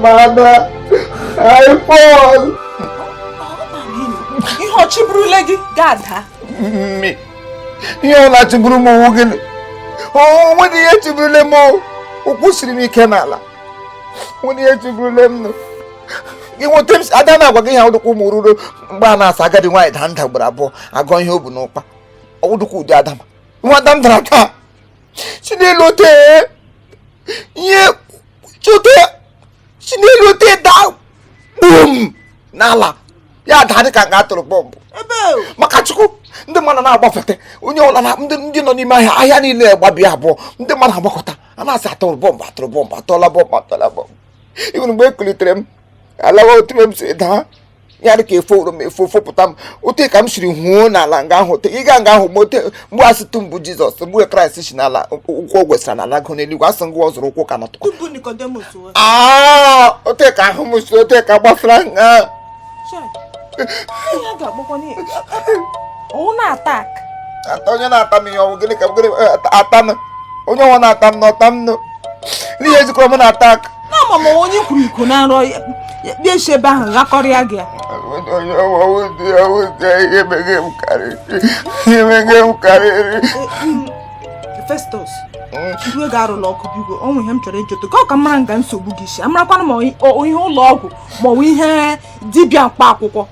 Mama, I fall. You hot chibrulegi, Gada. Me. You not to broom wogan. Oh, when you to brulemo, who pushing me canala. When you to brulem. You want them, I don't know what they have to Kumuru, Bana Saga, the white hunter, bravo. I'm going home, no pa. Oh, the good Adam. What them draka? She didn't look there. Yeah, Chute. She nearly did down. Boom! Nala. Ya had a gato bomb. Makachuku, the man and I buffet. When you know, I had in there, Babiabo, the man Habakota, and I sat on bomb, atola bomb. Even Berkeley trim. I love trim said, huh? Yariki for me for Potam, who take I'm shooting Huna Langaho, Iganga, was to Jesus, the boy Christ, Nala, Western, and Laconelli was and was Rococanot. Ah, take a homus to take a buffering. Oh, attack. I told you not coming over Atam. Only one atam, not no. Here's a common attack. No, Mamma, only Kunaro. Yes, she bang La Coriagia. I would say, him carry. Festus. You got a lock of you only him to go come and gun so boogish. I'm not one more or your log, but we have Dibia Paco.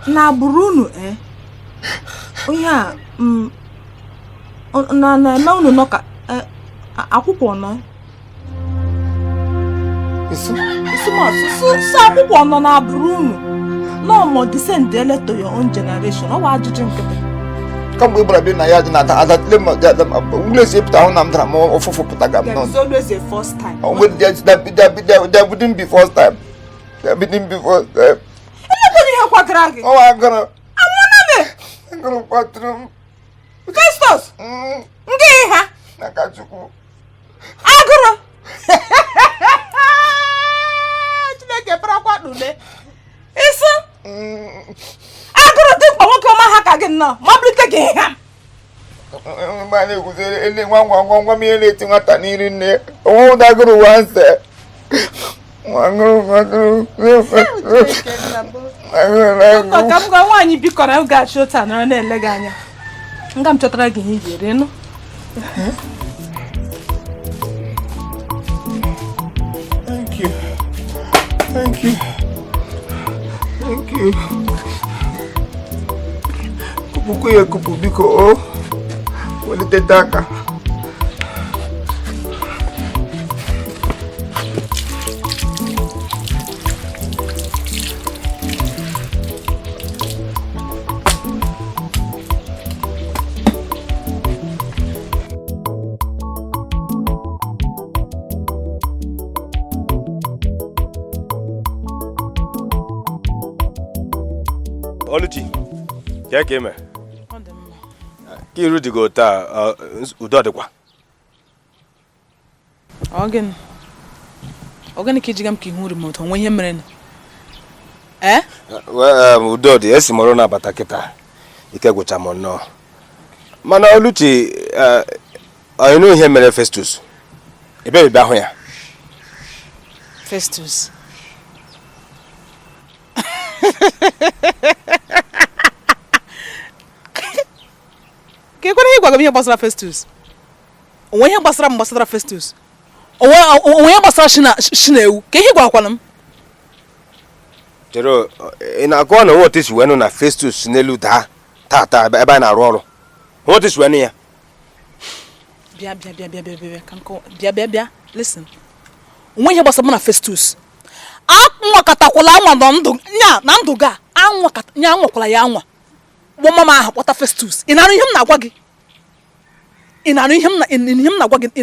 Now Bruno, eh? Oh, yeah, no, knock a coupon. So, on our Bruno. No more descend to your own generation. Oh, why did you drink it? Come, we brought in a yard and that limit that the English town and drama or for Putagam. It's always a first time. Oh, well, that wouldn't be first time. That wouldn't be first time. Oh, I'm gonna. I'm gonna bathroom. Festus! I got you. Agro! Chineke prakwa dule. Isu? Agro think I won't come hack again now. Mabli take him. Mane kuzere ene ngwa miele ti ngata niri ne. O daguru wanse. Nganguru. Kam ga nwanyi bikora ga shota na ele ga anya. Ngam chotara gi hijere no. Thank you. Kupu biko o. Wali tetaka. Oluchi, ya ka eme? Ka iru digo taa udo dịkwa. Ogene ka ejigam ka ihu remote onwe ihe mere. Udo dị esi mọrọ na abata kịta ike gwụcha m nnọọ. Mana Oluchi onye nụ ihe mere Festus. Ebe bịa hụ ya. Festus. Ke kwere ihe gwaga ihe gbasara Festus. Onwe ihe gbasara Festus. Onwe ihe gbasara Shinewu. Ke ihe gwakwana m. Jero ị na-akọ na nwoke isi wenu na Festus n'elu daa taa ebe a na-arụ ọrụ. Nwoke isi wenu ya. Bịa. Listen. Onwe ihe gbasara na Festus. Anwakatakwala anwa na ndụ na ndụ ga anwakwala ya anwa. Bụ mama ahụ kpọta Festus. Ị na-arụ ihe m na-agwa gị?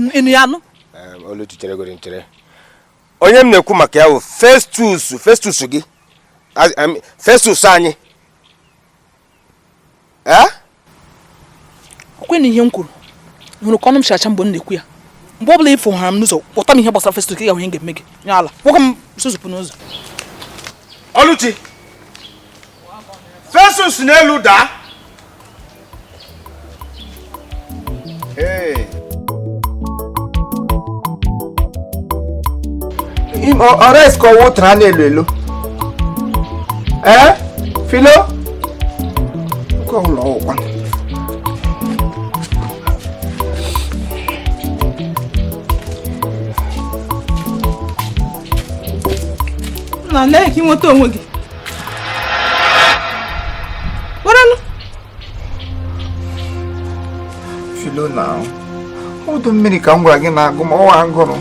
Ịnụ ya anụ? Oluchi chere gori nchere. Onye m na-ekwu maka ya bụ Festus gị. Festus anyị. Okwe na ihe m kwuru. Hụrụ ka ọnụ m chacha mgbe m na-ekwu ya. Mgbe ọbụla ịfụ hara m n'ụzọ, kpọta m ihe gbasara Festus ka ị ga-ahụ ihe ga-eme gị. Nye ala. Kpọga m sụzụpụ n'ụzọ. Oluchi. Festus n'elu daa. Ọ̀rẹ́ ìsìkò owó tàn án èlò. Filo? Kọ́ ọ̀hún lọ́wọ́ pa. Na lee ka ị nweta onwe gị. Waranụ. Filo na ọdụ mmiri ka m gwara gị na-agụ ma ọwa ngụrụ.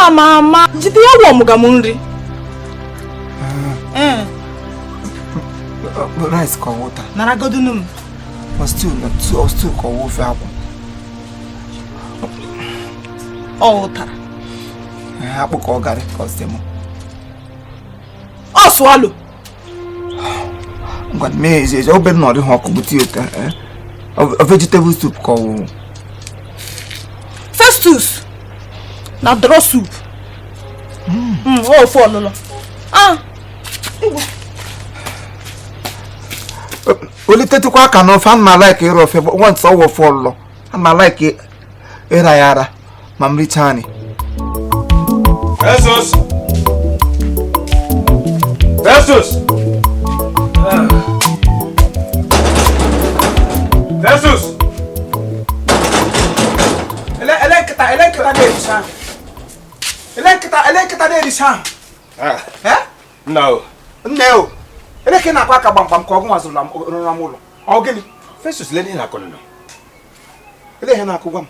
Ama jide ya wọ ọmụga m nri. Rice ka water. Nara godunu m. Stew ka ofe akwụ. Ọ ụtara. Akpụ ka ọ garị ka ọ sị m. Ọ swallow. Ngwa mee eze obe nọ dị ha ọkụ bute ụta. Vegetable soup ka ọ. Festus. Na draw soup. Ofe ọlụlọ. Olitetukwa aka n'ofe ana m like ịrụ ofe once ọ wụ ofe ọlụlọ. Ana m like ịra ya ara ma m richaa anyị. Festus. Eleketa na-erisha. No. Nne eleke na-akwa aka gbamgbam ka ọgụ nwazụrụ m ụlọ. Ọ gịnị? Festus le ihe na-akọ nọ. Ele ihe na-akụgwa m.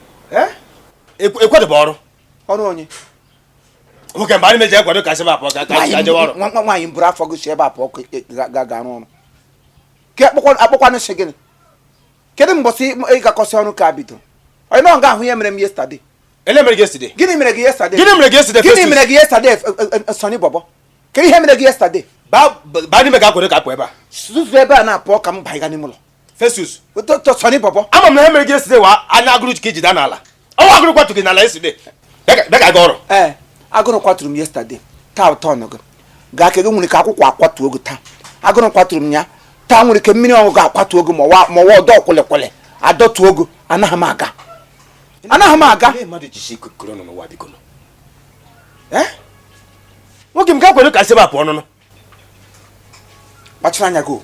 Ekwedobe ọrụ. Ọrụ onye? Nwoke mgbe anyị meji ekwado ka sịba apụ ka jewe ọrụ. Nwaanyị mburu afọ gị si ebe apụ ga arụ ọrụ. Ke akpọkwanụ si gịnị? Kedu mbọsị ị gakọsị ọrụ ka bido? Onye nọ nga ahụ ihe mere m yesterday. Ele mere gị yesterday? Gịnị mere gị yesterday? Gịnị mere gị yesterday? Gịnị mere gị yesterday Sonny Bobo? Ke ihe mere gị yesterday? Ba n'ime ga akwado ka apụ ebe a. Suzu ebe a na-apụ ka m baiga n'ime ụlọ. Festus. Sonny Bobo. Ama m na ihe mere gị yesterday wa anya agụrụ ka iji daa n'ala. Ọnwa agụrụ kwatụ gị n'ala yesterday. Bịa ga ọrụ. Agụrụ kwatụrụ m yesterday. Taa ụtọ ọnọgụ. Gaa ka gị nwere ka akwụkwọ akwatu ogo taa. Agụrụ kwatụrụ m ya. Taa nwere ka mmiri ọṅụ ga-akwatu ogo ma ọwa ọdọ kwelekwele. adọtu ogo anaghị m aga mmadụ ji isi kụrụ ọnụ n'ụwa biko nwoke m ga-akwado ka sebe apụ ọnụnụ kpachara anya go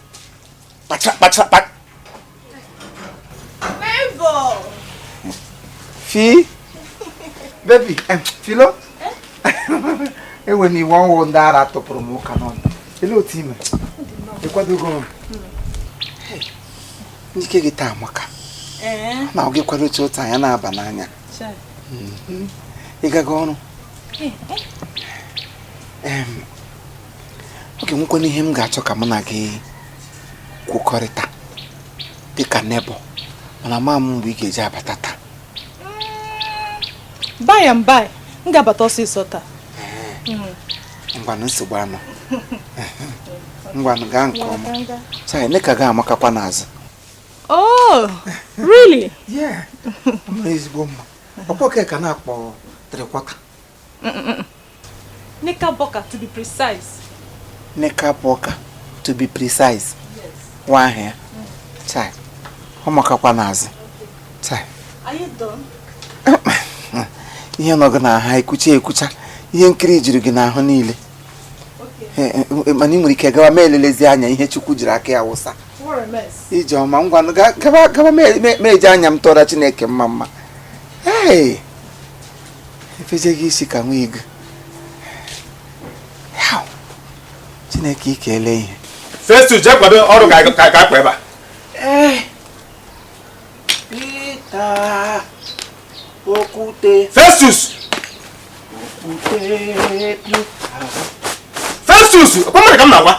kpachara Fi baby Filo ewe ni iwe ọnwụ ndị ara tụpụrụ m ụka n'ọnụ ele otu ime ịkwadogo njike gị taa amaka na oge kwado otu anya na-aba n'anya ịgaga ọrụ oge nwekwana ihe m ga-achọ ka mụ na gị kwukọrịta dịka nebo mana ma m mgbe ị ga-eji abata taa By and by, m ga-abata ọsịsọ taa. Ngwanụ nsogbu anọ. Ngwanụ gaa nke ọma. Chai, ne ka ga amakakwa n'azụ. Oh, really? Yeah. I'm ezigbo mma. Ọkpọke ka na-akpọ 3/4. Knickerbocker to be precise. Knickerbocker to be precise. Yes. Nwa ahụ ya. Chai. Ọ makakwa n'azụ. Chai. Are you done? Ihe nọgụ n'ahụ ekwucha ihe nkiri jiri gị n'ahụ niile mana ị nwere ike gawa ma elelezi anya ihe Chukwu jiri aka ya wụsa ije ọma ngwanụ gaba ma eji anya m tọrọ Chineke mma efeje gị isi ka nwa igu Chineke ikele ihe Festus je kwado ọrụ ka akpa ebe a Okute Festus! Festus! Apa mana kamu nawa?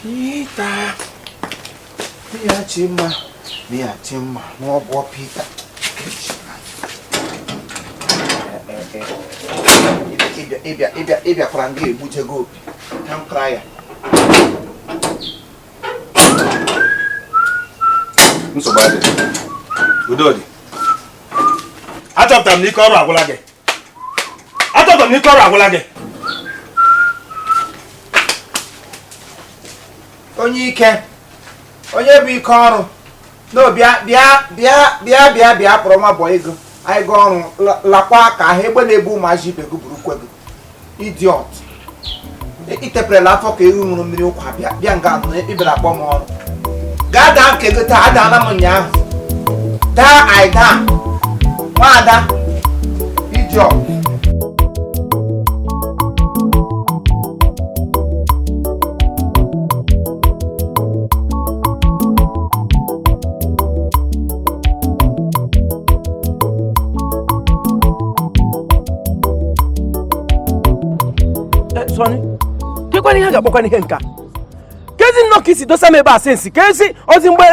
Peter. Biar cima, mau bawa Peter. Ibi perangge buje go. Kam kraya. Nsobade. Udodi. Achọpụtara m n'ike ọrụ agwụla gị. Onye ike. Onye bụ ike ọrụ. No bịa kpọrọ nwa bọ ego. Anyị ga ọrụ lakwa ka ahụ egbe na-ebu ụmụazị ibe gị burukwe gị. Idiot. Iteprela afọ ka ewu ṅụrụ mmiri ụkwa bịa nga atụ na ibere akpọ m ọrụ. Gaa daa nke gị taa adaala m ụnyaahụ. Daa anyị daa. Nwaada idiot. Sonny, kekwani ihe ga-akpọkwa ihe nka kezi nnọọ ka isi dosa m ebe a sensi kezi ozi mgbe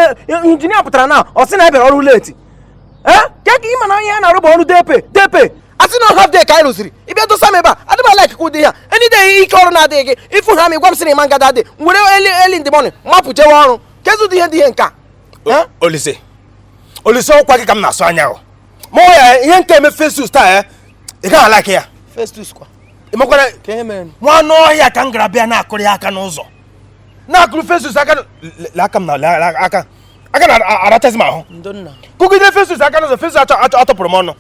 injinia pụtara na ọ sị na ebere ọrụ leti keka ịma na onye ya na-arụ bụ ọrụ depe asị na half day ka anyị rụziri ịbịa dosa m ebe a adịba like ụdị ya any day ike ọrụ na-adịghị gị ịfụ ha ma ịgwa m sị na ịma ngada dị were eli ndị mọnị mapụ jewe ọrụ kezi ụdị ihe nka Olise ọkwa gị ka m na-asụ anya ahụ ma ọ ya ihe nke eme Festus taa ị gaghị alaki ya Festus kwa ịmakwara nwa anụ ọhịa ka m gara bịa na-akụrụ ya aka n'ụzọ na-akụrụ Festus aka na-arachazi m ahụ kụgide Festus aka n'ụzọ Festus atọpụrụ m ọnụ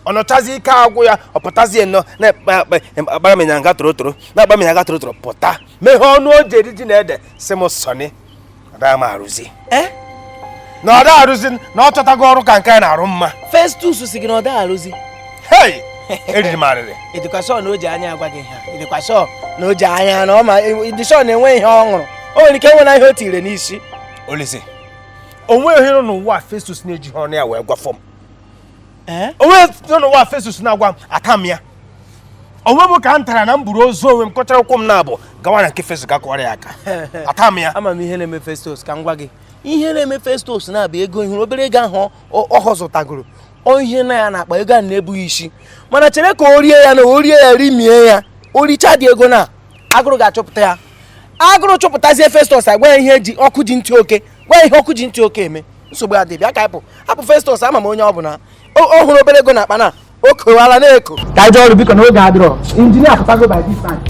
ọ nọchazi ike agwụ ya ọ pụtazie nnọọ na-akpara m ịnyanga torotoro pụta meghe ọnụ o ji eri ji na ede si m Sonny ọda m arụzi na ọda arụzi na ọ chọtago ọrụ ka nke a na-arụ mma Festus si gị na ọ da arụzi hei eriri m arịrị edukashọn na o ji anya agwa gị ha edukashọn na o ji anya na ọ ma edukashọn na-enwe ihe ọ ṅụrụ o nwere ike enwe na ihe o tiri n'isi Olise onwe ohere n'ụwa Festus na-eji ọnụ ya wee gwafọ m onwe n'ụwa Festus na-agwa m aka m ya onwe m ka m tara na m buru ozu onwe m kọchara ụkwụ m na-abụ gawa na nke Festus ga kọrọ ya aka aka m ya ama m ihe na-eme Festus ka m gwa gị ihe na-eme Festus na-abụ ego ihe obere ego ahụ ọ họzụtagoro ihe na ya na-akpa ego a na-ebughị isi mana chere ka o rie ya na o rie ya rimie ya o richa dị ego na agụrụ ga-achọpụta ya agụrụ chọpụtazie Festus agwa ya ihe ji ọkụ ji ntị oke gwa ya ihe ọkụ ji ntị oke eme nsogbu adị bịa ka hapụ Festus ama m onye ọ bụla o hụrụ obere ego na akpa na o kowala na-eko ka anyị ọrụ biko na oge adịrọ injinia pụtago by this time